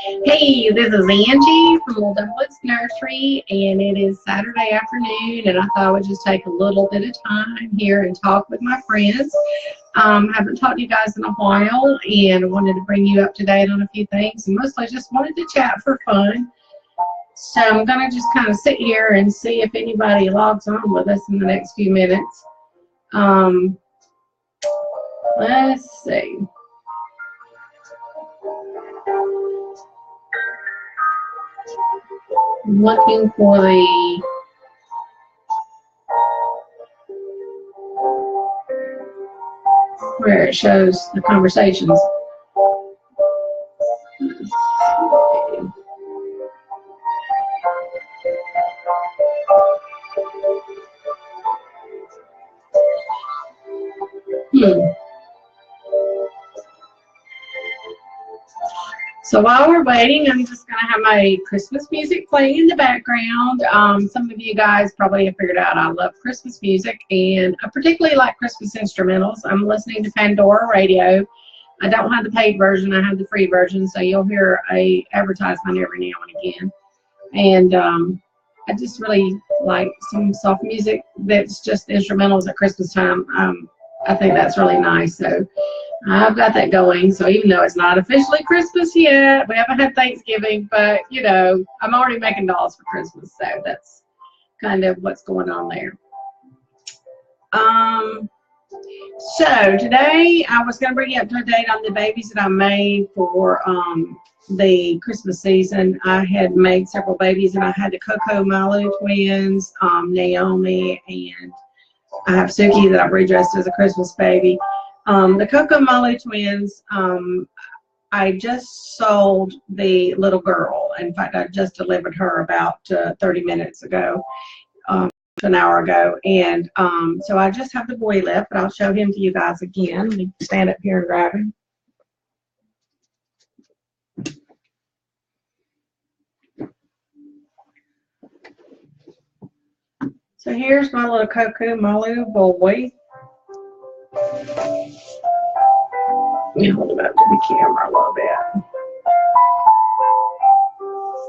Hey, this is Angie from Old Doublets Nursery, and it is Saturday afternoon, and I thought I would just take a little bit of time here and talk with my friends. Haven't talked to you guys in a while, and wanted to bring you up to date on a few things, and mostly just wanted to chat for fun. So I'm going to just kind of sit here and see if anybody logs on with us in the next few minutes. Let's see. I'm looking for where it shows the conversations. So while we're waiting, I'm just going to have my Christmas music playing in the background. Some of you guys probably have figured out I love Christmas music, and I particularly like Christmas instrumentals. I'm listening to Pandora Radio. I don't have the paid version. I have the free version, so you'll hear a advertisement every now and again. And I just really like some soft music that's just instrumentals at Christmas time. I think that's really nice. So I've got that going. So even though it's not officially Christmas yet, we haven't had Thanksgiving, but you know, I'm already making dolls for Christmas. So that's kind of what's going on there. So today I was going to bring you up to date on the babies that I made for the Christmas season. I had made several babies, and I had the Coco Malu twins, Naomi, and I have Suki that I've redressed as a Christmas baby. The Coco Malu twins, I just sold the little girl. In fact, I just delivered her about 30 minutes ago, an hour ago. And so I just have the boy left, but I'll show him to you guys again. Let me stand up here and grab him. So here's my little Coco Malu boy. Let me hold him up to the camera a little bit.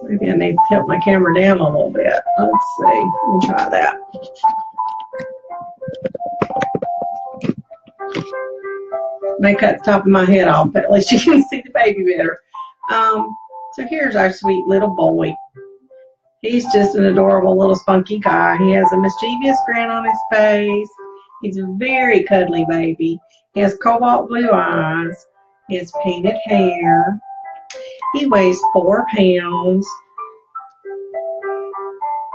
Maybe I need to tilt my camera down a little bit. Let's see. Let me try that. May cut the top of my head off, but at least you can see the baby better. So here's our sweet little boy. He's just an adorable little spunky guy. He has a mischievous grin on his face. He's a very cuddly baby. He has cobalt blue eyes. He has painted hair. He weighs 4 pounds.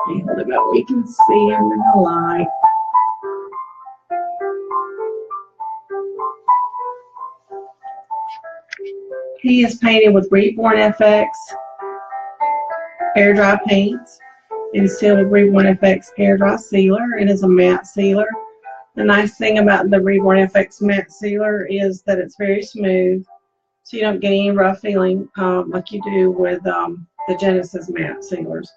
Let me hold him up. We can see him in the light. He is painted with Reborn FX air dry paints and sealed with Reborn FX air dry sealer. It is a matte sealer. The nice thing about the Reborn FX matte sealer is that it's very smooth, so you don't get any rough feeling like you do with the Genesis matte sealers.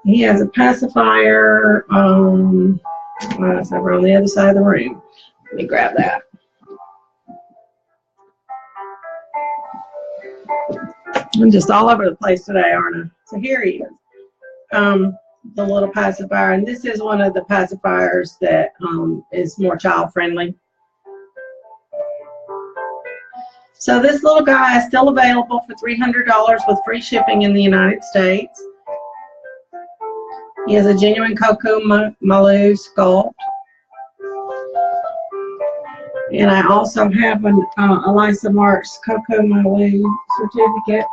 He has a pacifier it's over on the other side of the room. Let me grab that. I'm just all over the place today, aren't I? So here he is. The little pacifier, and this is one of the pacifiers that is more child friendly. So this little guy is still available for $300 with free shipping in the United States. He has a genuine Coco Malu sculpt, and I also have an Elisa Marks Coco Malu certificate,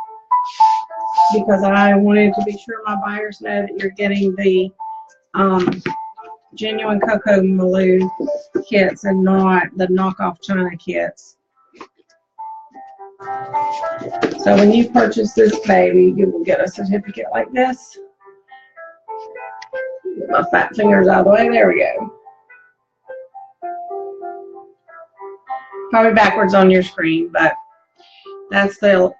because I wanted to be sure my buyers know that you're getting the genuine Coco Malu kits and not the knockoff China kits. So when you purchase this baby, you will get a certificate like this. Get my fat fingers out of the way. There we go. Probably backwards on your screen, but that's the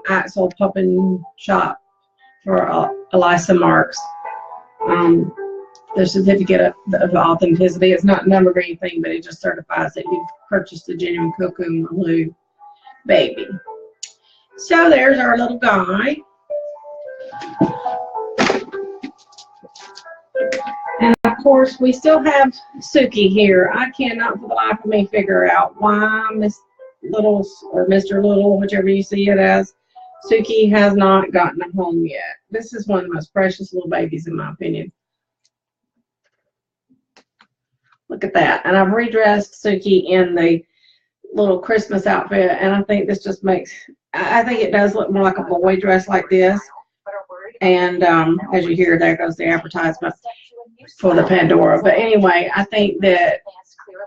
Axel Pup and Shop for Elisa Marks. The certificate of authenticity. It's not numbered or anything, but it just certifies that you've purchased a genuine Coco Malu baby. So there's our little guy. And of course, we still have Suki here. I cannot for the life of me figure out why Miss Little or Mr. Little, whichever you see it as, Suki has not gotten a home yet. This is one of the most precious little babies in my opinion. Look at that. And I've redressed Suki in the little Christmas outfit, and I think this just makes, I think it does look more like a boy dress like this. And as you hear, there goes the advertisement for the Pandora. But anyway, I think that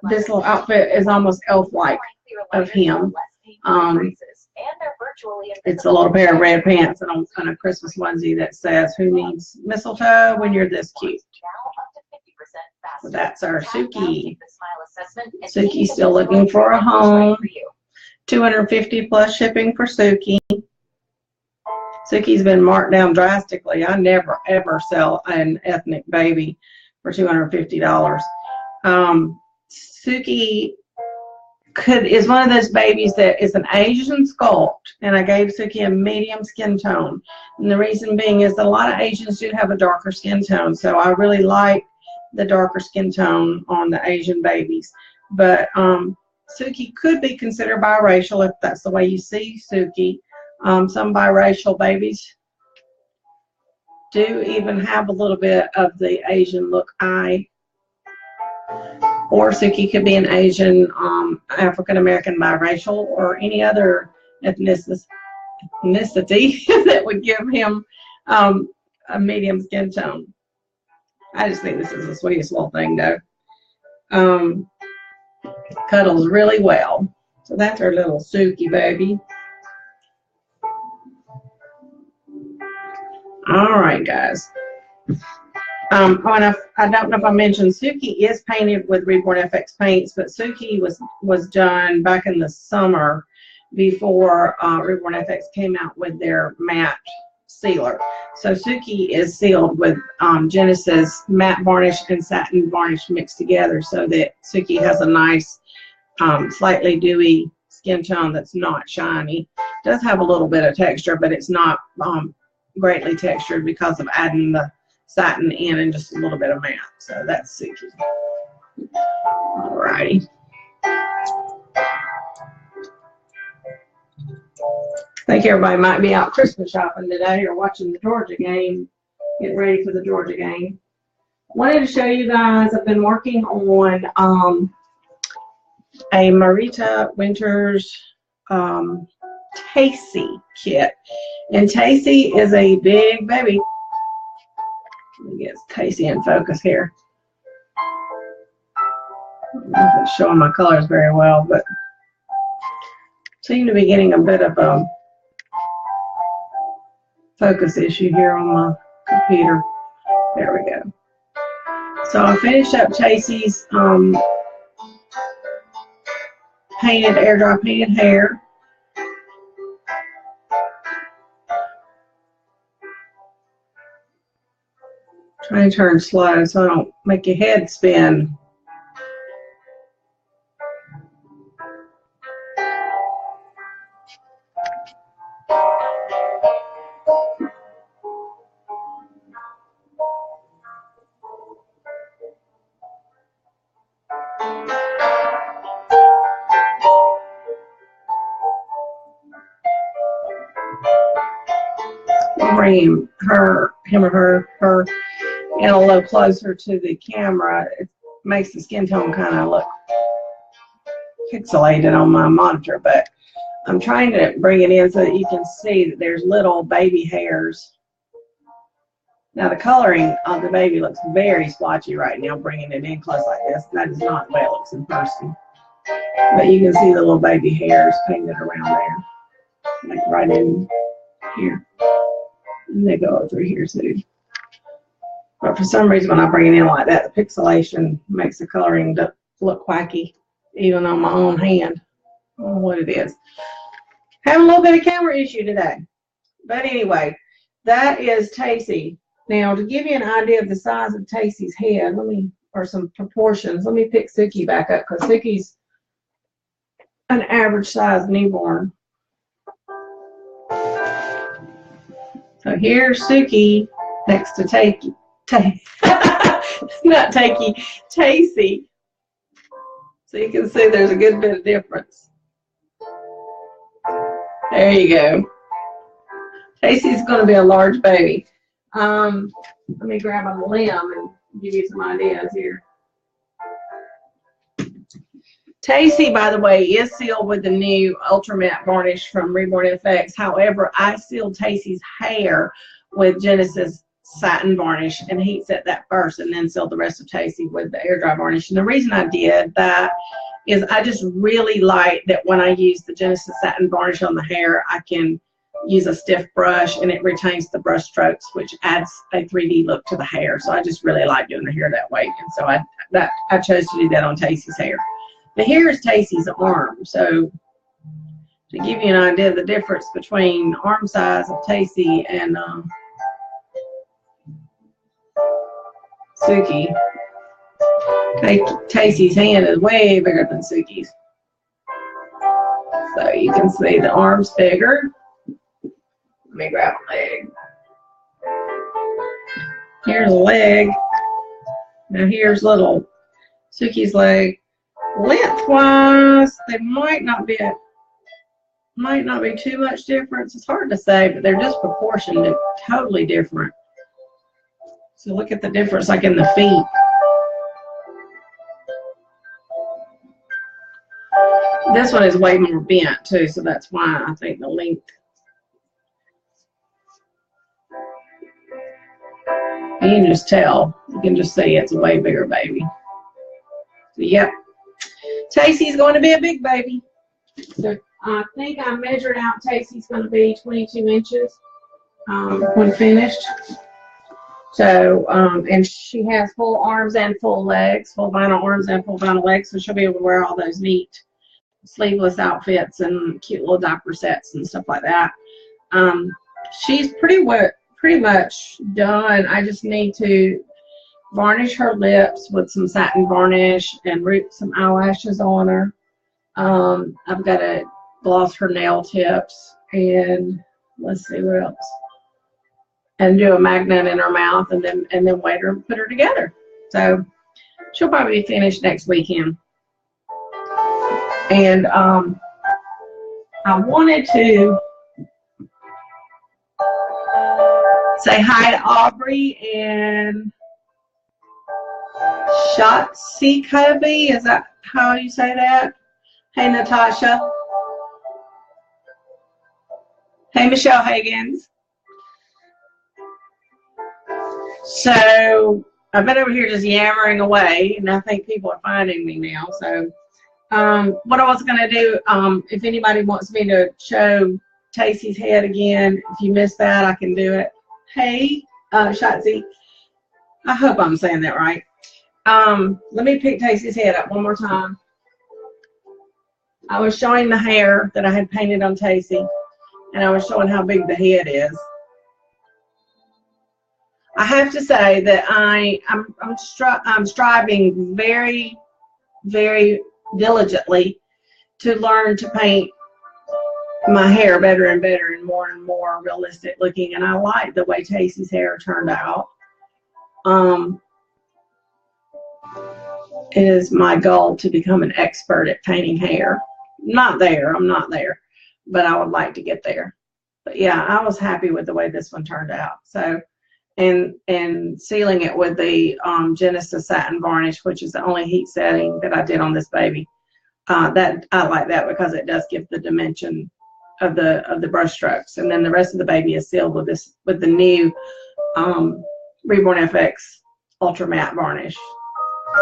this little outfit is almost elf-like of him. It's a little pair of red pants and a Christmas onesie that says, "Who needs mistletoe when you're this cute?" So that's our Suki. Suki's still looking for a home. $250 plus shipping for Suki. Suki's been marked down drastically. I never ever sell an ethnic baby for $250. Suki is one of those babies that is an Asian sculpt, and I gave Suki a medium skin tone. And the reason being is that a lot of Asians do have a darker skin tone, so I really like the darker skin tone on the Asian babies. But Suki could be considered biracial if that's the way you see Suki. Some biracial babies do even have a little bit of the Asian look eye. Or Suki could be an Asian, African-American biracial, or any other ethnicity that would give him a medium skin tone. I just think this is the sweetest little thing, though. Cuddles really well. So that's our little Suki baby. All right, guys. I don't know if I mentioned, Suki is painted with Reborn FX paints, but Suki was done back in the summer before Reborn FX came out with their matte sealer. So Suki is sealed with Genesis matte varnish and satin varnish mixed together, so that Suki has a nice, slightly dewy skin tone that's not shiny. It does have a little bit of texture, but it's not greatly textured because of adding the satin in and just a little bit of matte. So that's Suki. Alrighty. I think everybody might be out Christmas shopping today or watching the Georgia game, getting ready for the Georgia game. Wanted to show you guys, I've been working on a Marita Winters Tacy kit. And Tacy is a big baby. Let me get Tacy in focus here. I don't know if it's showing my colors very well, but seem to be getting a bit of a focus issue here on my computer. There we go. So I finished up Tacy's painted, air dry painted hair. Try and turn slow so I don't make your head spin. Bring her in a little closer to the camera. It makes the skin tone kind of look pixelated on my monitor, but I'm trying to bring it in so that you can see that there's little baby hairs. Now the coloring of the baby looks very splotchy right now, bringing it in close like this. That is not the way it looks in person. But you can see the little baby hairs painted around there, like right in here. And they go through here too. But for some reason, when I bring it in like that, the pixelation makes the coloring look wacky, even on my own hand. I don't know what it is. Having a little bit of camera issue today. But anyway, that is Tacy. Now, to give you an idea of the size of Tacy's head, or some proportions, let me pick Suki back up, because Suki's an average size newborn. So here's Suki next to Takey. Not Takey, Tacey. So you can see there's a good bit of difference. There you go. Tacey's going to be a large baby. Let me grab a limb and give you some ideas here. Tacey, by the way, is sealed with the new Ultra Matte Varnish from Reborn FX. However, I sealed Tacey's hair with Genesis Satin Varnish and heat set that first and then sealed the rest of Tacey with the air dry varnish. And the reason I did that is I just really like that when I use the Genesis Satin Varnish on the hair, I can use a stiff brush and it retains the brush strokes, which adds a 3D look to the hair. So I just really like doing the hair that way. And so I chose to do that on Tacey's hair. The here is Tacey's arm. So to give you an idea of the difference between arm size of Tacey and Suki, Tacey's hand is way bigger than Suki's. So you can see the arm's bigger. Let me grab a leg. Here's a leg. Now here's little Suki's leg. Lengthwise, they might not be too much difference. It's hard to say, but they're just proportioned and totally different. So look at the difference, like in the feet. This one is way more bent too, so that's why I think the length. You can just tell. You can just see it's a way bigger baby. So, yep. Tacey's going to be a big baby. So I think I measured out Tacey's going to be 22 inches when finished. So, and she has full arms and full legs, full vinyl arms and full vinyl legs, so she'll be able to wear all those neat sleeveless outfits and cute little diaper sets and stuff like that. She's pretty much done. I just need to varnish her lips with some satin varnish and root some eyelashes on her. I've got to gloss her nail tips and let's see what else. And do a magnet in her mouth and then wait her and put her together. So she'll probably be finished next weekend. And I wanted to say hi to Aubrey and Shotzi Covey. Is that how you say that? Hey, Natasha. Hey, Michelle Higgins. So I've been over here just yammering away, and I think people are finding me now. So what I was going to do, if anybody wants me to show Tacey's head again, if you missed that, I can do it. Hey, Shotzi. I hope I'm saying that right. Let me pick Tacey's head up one more time. I was showing the hair that I had painted on Tacey, and I was showing how big the head is. I have to say that I'm striving very, very diligently to learn to paint my hair better and better and more realistic looking, and I like the way Tacey's hair turned out. It is my goal to become an expert at painting hair. I'm not there, but I would like to get there. But yeah, I was happy with the way this one turned out. So, and sealing it with the Genesis Satin Varnish, which is the only heat setting that I did on this baby. That I like that because it does give the dimension of the brush strokes. And then the rest of the baby is sealed with the new Reborn FX Ultra Matte Varnish.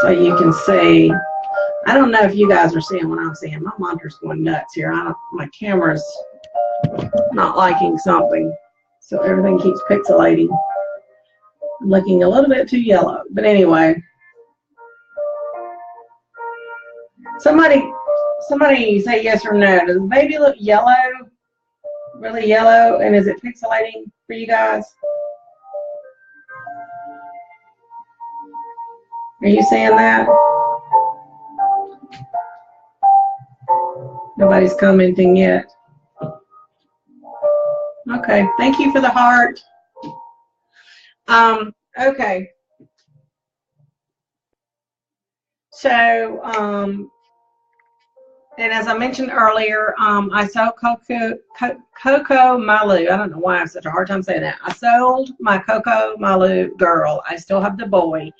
So you can see, I don't know if you guys are seeing what I'm seeing. My monitor's going nuts here. My camera's not liking something, so everything keeps pixelating. I'm looking a little bit too yellow, but anyway. Somebody say yes or no. Does the baby look yellow? Really yellow? And is it pixelating for you guys? Are you seeing that? Nobody's commenting yet. Okay, thank you for the heart. Okay. So, and as I mentioned earlier, I sold Coco Malu. I don't know why I have such a hard time saying that. I sold my Coco Malu girl. I still have the boy.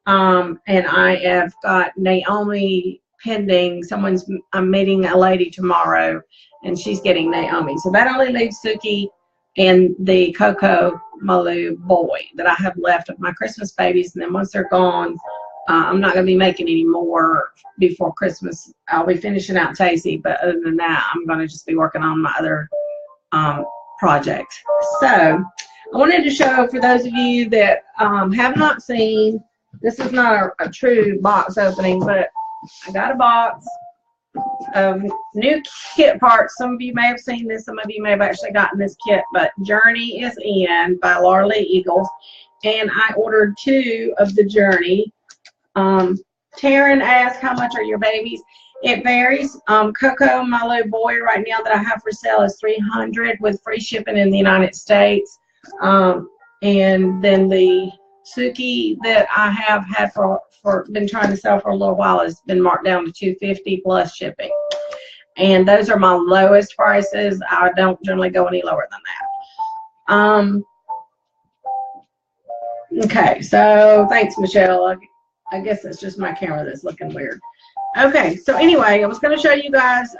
And I have got Naomi pending. I'm meeting a lady tomorrow, and she's getting Naomi. So that only leaves Suki and the Coco Malu boy that I have left of my Christmas babies. And then once they're gone, I'm not going to be making any more before Christmas. I'll be finishing out Tacy, but other than that, I'm going to just be working on my other projects. So I wanted to show, for those of you that have not seen, this is not a true box opening, but I got a box of new kit parts. Some of you may have seen this. Some of you may have actually gotten this kit, but Journey is in by LLE Eagles, and I ordered 2 of the Journey. Taryn asked, how much are your babies? It varies. Coco Malu boy right now that I have for sale is $300 with free shipping in the United States. And then the Suki that I have had been trying to sell for a little while has been marked down to $250 plus shipping. And those are my lowest prices. I don't generally go any lower than that. Okay, so thanks, Michelle. I guess it's just my camera that's looking weird. Okay, so anyway, I was going to show you guys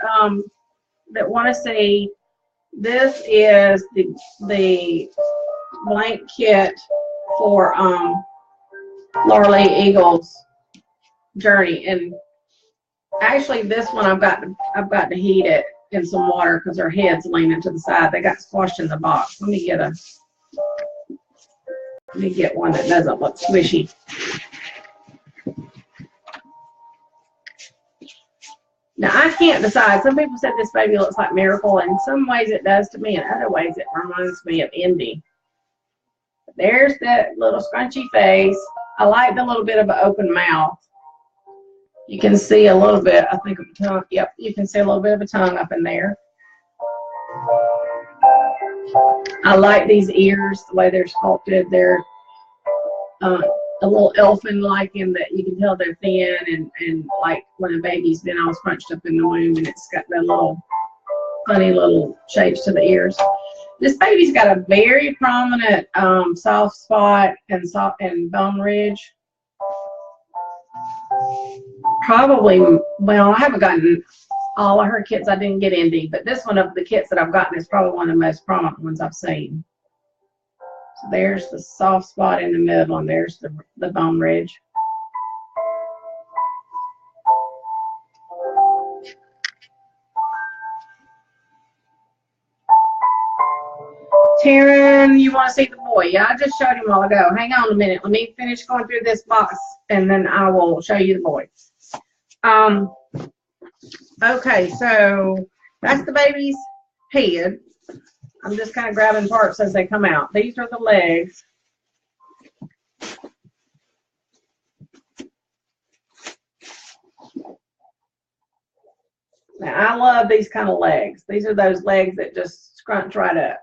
that want to see. This is the blank kit for LLE Eagles Journey, and actually this one I've got to heat it in some water because their head's leaning to the side. They got squashed in the box. Let me get one that doesn't look squishy. Now, I can't decide. Some people said this baby looks like Miracle. In some ways it does to me. In other ways it reminds me of Indy. There's that little scrunchy face. I like the little bit of an open mouth. You can see a little bit, I think, of a tongue. Yep, you can see a little bit of a tongue up in there. I like these ears, the way they're sculpted. They're a little elfin-like in that you can tell they're thin and like when a baby's been all scrunched up in the womb, and it's got that little funny little shapes to the ears. This baby's got a very prominent soft spot and bone ridge. Probably, well, I haven't gotten all of her kits. I didn't get Indy, but this one of the kits that I've gotten is probably one of the most prominent ones I've seen. So there's the soft spot in the middle, and there's the bone ridge. Taryn, you want to see the boy? Yeah, I just showed him a while ago. Hang on a minute. Let me finish going through this box, and then I will show you the boy. Okay, so that's the baby's head. I'm just kind of grabbing parts as they come out. These are the legs. Now, I love these kind of legs. These are those legs that just scrunch right up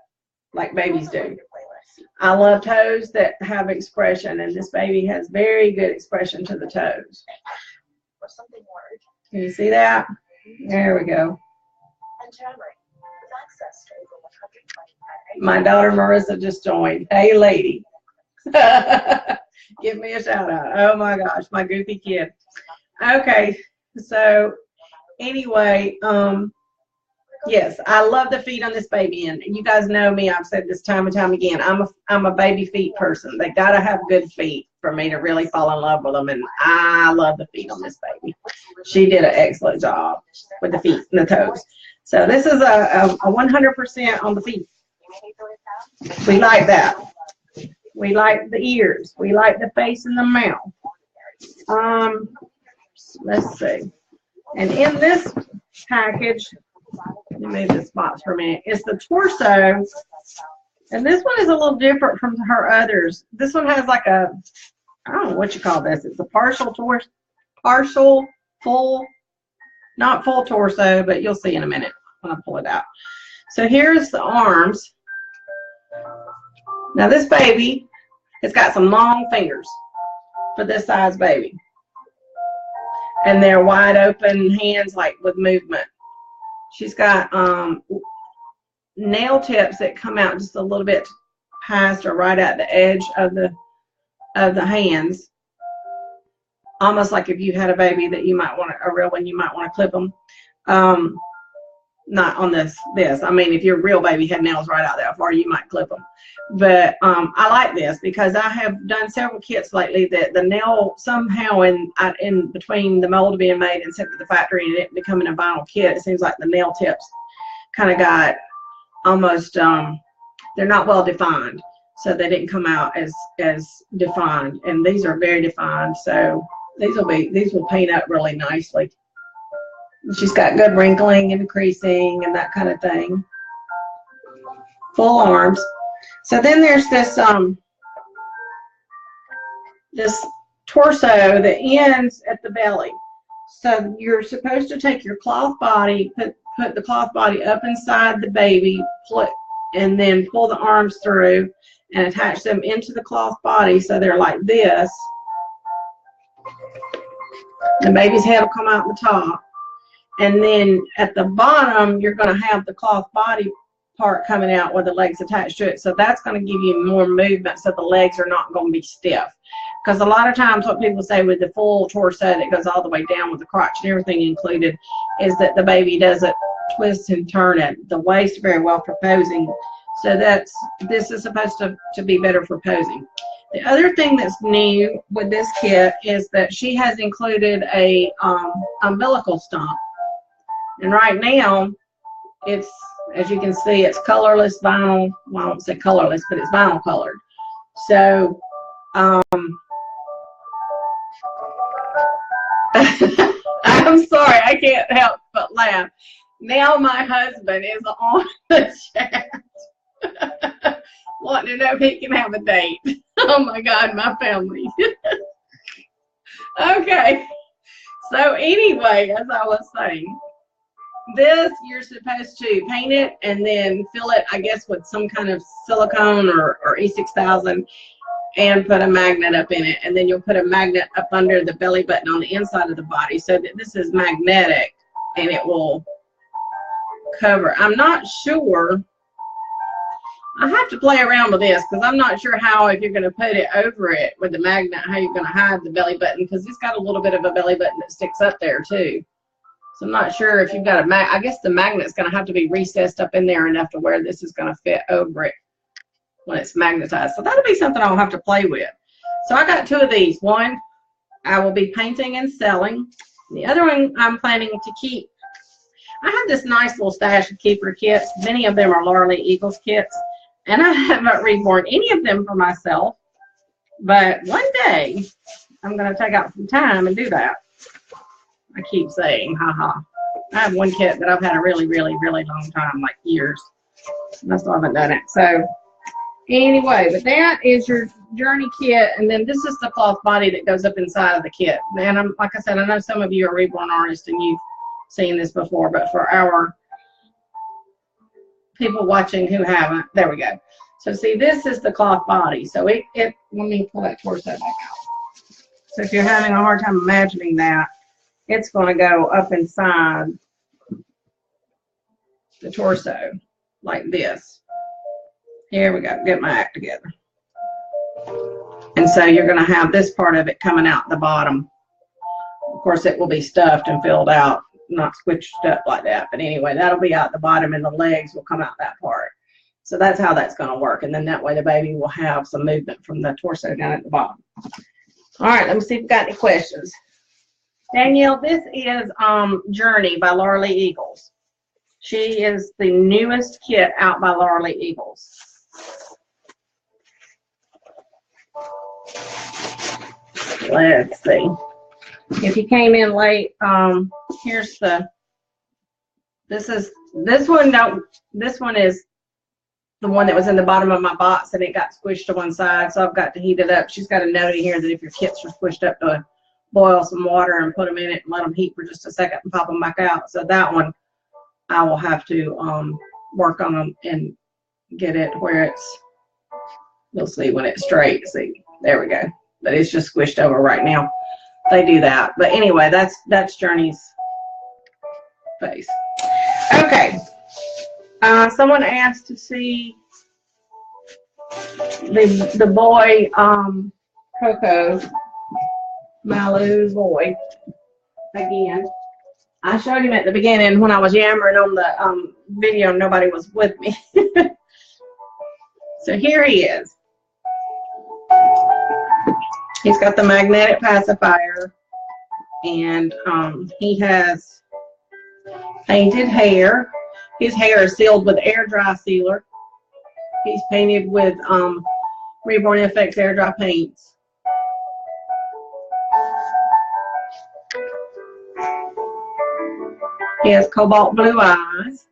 like babies do. I love toes that have expression, and this baby has very good expression to the toes. Can you see that? There we go. My daughter Marissa just joined. Hey, lady. Give me a shout out. Oh my gosh, my goofy kid. Okay, so anyway, yes, I love the feet on this baby, and you guys know me. I've said this time and time again. I'm a baby feet person. They gotta have good feet for me to really fall in love with them, and I love the feet on this baby. She did an excellent job with the feet and the toes. So this is a 100% on the feet. We like that. We like the ears. We like the face and the mouth. Let's see. And in this package, let me move this box for a minute. It's the torso, and this one is a little different from her others. This one has like a, I don't know what you call this. It's a partial torso, full, not full torso, but you'll see in a minute when I pull it out. So here's the arms. Now this baby It's got some long fingers for this size baby. And they're wide open hands, like with movement. She's got nail tips that come out just a little bit past or right at the edge of the hands. Almost like if you had a baby that you might want to, a real one, you might want to clip them. Not on this. I mean, if your real baby had nails right out that far, you might clip them. But I like this because I have done several kits lately that the nail somehow in between the mold being made and sent to the factory and it becoming a vinyl kit, it seems like the nail tips kind of got almost, they're not well defined. So they didn't come out as defined. And these are very defined. So these will paint up really nicely. She's got good wrinkling and creasing and that kind of thing. Full arms. So then there's this this torso that ends at the belly. So you're supposed to take your cloth body, put the cloth body up inside the baby, and then pull the arms through and attach them into the cloth body so they're like this. The baby's head will come out the top. And then at the bottom, you're going to have the cloth body part coming out with the legs attached to it. So that's going to give you more movement so the legs are not going to be stiff. Because a lot of times what people say with the full torso that goes all the way down with the crotch and everything included is that the baby doesn't twist and turn at the waist very well for posing. So this is supposed to be better for posing. The other thing that's new with this kit is that she has included a umbilical stump. And right now, it's, as you can see, it's colorless vinyl. Well, I won't say colorless, but it's vinyl colored. So, I'm sorry, I can't help but laugh. Now my husband is on the chat wanting to know if he can have a date. Oh my God, my family. Okay. So anyway, as I was saying, this, you're supposed to paint it and then fill it, I guess, with some kind of silicone or E6000 and put a magnet up in it. And then you'll put a magnet up under the belly button on the inside of the body so that this is magnetic and it will cover. I'm not sure. I have to play around with this because I'm not sure how, if you're going to put it over it with the magnet, how you're going to hide the belly button, because it's got a little bit of a belly button that sticks up there too. So I'm not sure if you've got I guess the magnet's going to have to be recessed up in there enough to where this is going to fit over it when it's magnetized. So that'll be something I'll have to play with. So I got two of these. One I will be painting and selling. The other one I'm planning to keep. I have this nice little stash of keeper kits. Many of them are LLE Eagles kits. And I haven't reborn any of them for myself. But one day, I'm going to take out some time and do that. I keep saying, haha. I have one kit that I've had a really, really, really long time, like years. And I still haven't done it. So, anyway, but that is your journey kit. And then this is the cloth body that goes up inside of the kit. And like I said, I know some of you are reborn artists and you've seen this before. But for our people watching who haven't, there we go. So see, this is the cloth body. So let me pull that torso back out. So if you're having a hard time imagining that, it's going to go up inside the torso like this. Here we go. Get my act together. And so you're going to have this part of it coming out the bottom. Of course, it will be stuffed and filled out, not squished up like that. But anyway, that'll be out the bottom and the legs will come out that part. So that's how that's going to work. And then that way the baby will have some movement from the torso down at the bottom. All right, let me see if we've got any questions. Danielle, this is Journey by LLE Eagles. She is the newest kit out by LLE Eagles. Let's see. If you came in late, here's this one is the one that was in the bottom of my box and it got squished to one side, so I've got to heat it up. She's got a note in here that if your kits are squished up, to boil some water and put them in it and let them heat for just a second and pop them back out. So that one I will have to work on them and get it where it's You'll see when it's straight. See, there we go. But it's just squished over right now. They do that. But anyway, that's Journey's face. Okay. Someone asked to see the boy, Coco, Malu's boy, again. I showed him at the beginning when I was yammering on the video. Nobody was with me. So here he is. He's got the magnetic pacifier, and he has painted hair. His hair is sealed with air dry sealer. He's painted with Reborn FX air dry paints. He has cobalt blue eyes.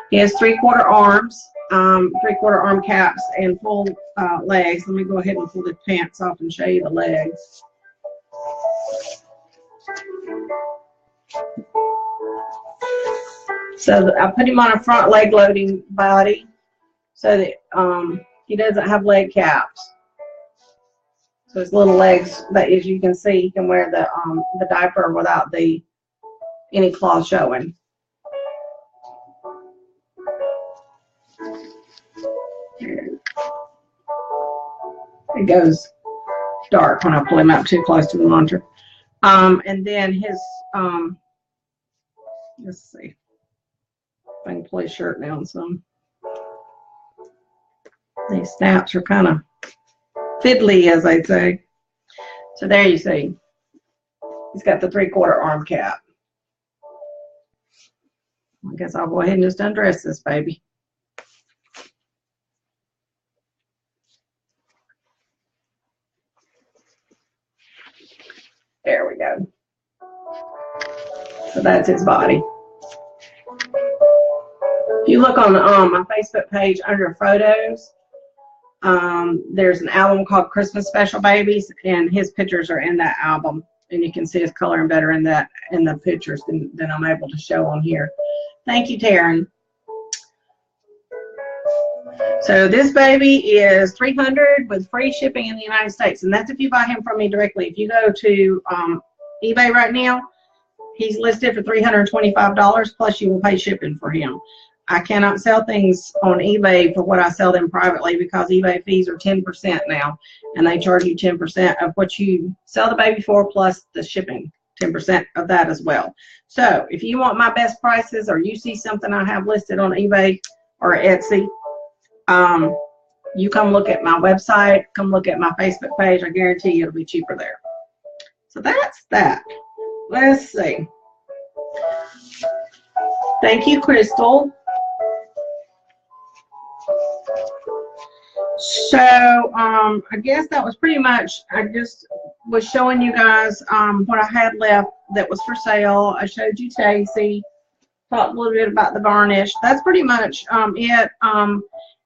He has 3/4 arms, 3/4 arm caps, and full legs. Let me go ahead and pull the pants off and show you the legs. So I put him on a front leg loading body so that he doesn't have leg caps. So his little legs, that as you can see, he can wear the diaper without any cloth showing. It goes dark when I pull him up too close to the monitor. And then his, let's see if I can pull his shirt down some. These snaps are kind of fiddly, as they say. So there you see, he's got the 3/4 arm cap. I guess I'll go ahead and just undress this baby. There we go. So that's his body. If you look on my Facebook page under photos, there's an album called Christmas Special Babies, and his pictures are in that album, and you can see his coloring better in the pictures than I'm able to show on here. Thank you, Taryn. So this baby is $300 with free shipping in the United States, and that's if you buy him from me directly. If you go to eBay right now, he's listed for $325 plus you will pay shipping for him. I cannot sell things on eBay for what I sell them privately because eBay fees are 10% now, and they charge you 10% of what you sell the baby for plus the shipping, 10% of that as well. So if you want my best prices, or you see something I have listed on eBay or Etsy, you come look at my website, come look at my Facebook page. I guarantee you it'll be cheaper there. So that's that. Let's see. Thank you, Crystal. So I guess that was pretty much, I just was showing you guys what I had left that was for sale. I showed you Stacy, talked a little bit about the varnish. That's pretty much it.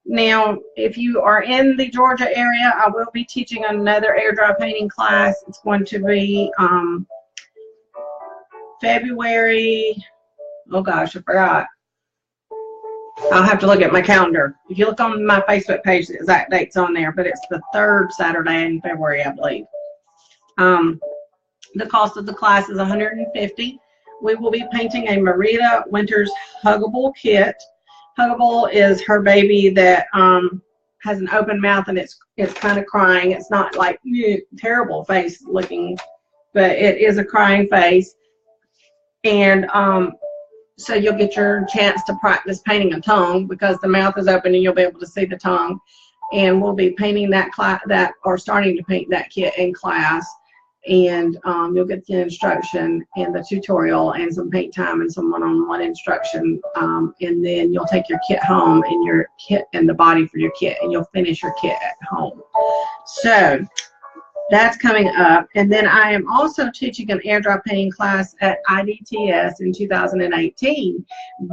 Now, if you are in the Georgia area, I will be teaching another air dry painting class. It's going to be February, oh gosh, I forgot. I'll have to look at my calendar. If you look on my Facebook page, the exact date's on there, but it's the 3rd Saturday in February, I believe. The cost of the class is $150. We will be painting a Marita Winters Huggable kit. Huggable is her baby that has an open mouth and it's kind of crying. It's not like terrible face looking, but it is a crying face. And so you'll get your chance to practice painting a tongue because the mouth is open and you'll be able to see the tongue. And we'll be painting that or starting to paint that kit in class. And you'll get the instruction and the tutorial and some paint time and some one-on-one instruction. And then you'll take your kit home and your kit and the body for your kit, and you'll finish your kit at home. So that's coming up. And then I am also teaching an air dry painting class at IDTS in 2018.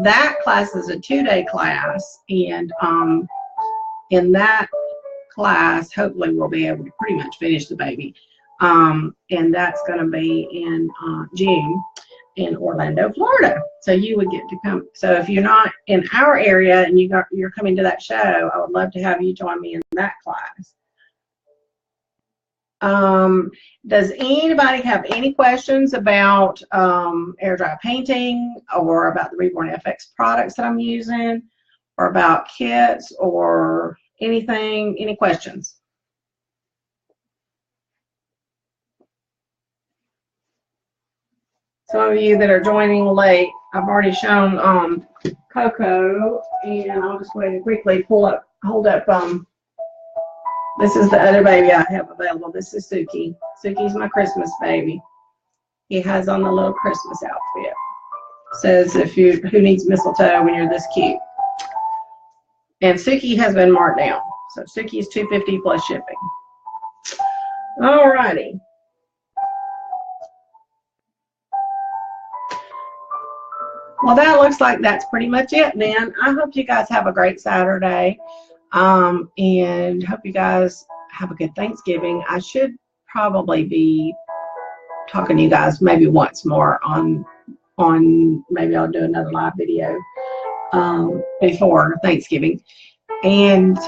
That class is a 2-day class, and in that class, hopefully we'll be able to pretty much finish the baby. And that's going to be in June. in Orlando, Florida. So you would get to come. So if you're not in our area and you're coming to that show, I would love to have you join me in that class. Does anybody have any questions about air dry painting, or about the Reborn FX products that I'm using, or about kits, or anything? Any questions? Some of you that are joining late, I've already shown Coco, and I'll just wait and quickly hold up. This is the other baby I have available. This is Suki. Suki's my Christmas baby. He has on the little Christmas outfit. Says who needs mistletoe when you're this cute. And Suki has been marked down. So Suki's $250 plus shipping. Alrighty. Well, that looks like that's pretty much it then. I hope you guys have a great Saturday. And hope you guys have a good Thanksgiving. I should probably be talking to you guys maybe once more on maybe I'll do another live video before Thanksgiving. And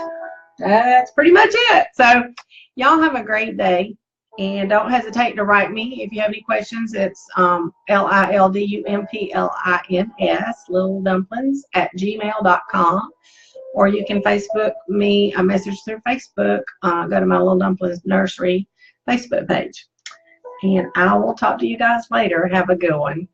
that's pretty much it. So y'all have a great day, and don't hesitate to write me if you have any questions. It's LILDUMPLINS littledumplings@gmail.com. Or you can Facebook me a message through Facebook. Go to my Little Dumplings Nursery Facebook page. And I will talk to you guys later. Have a good one.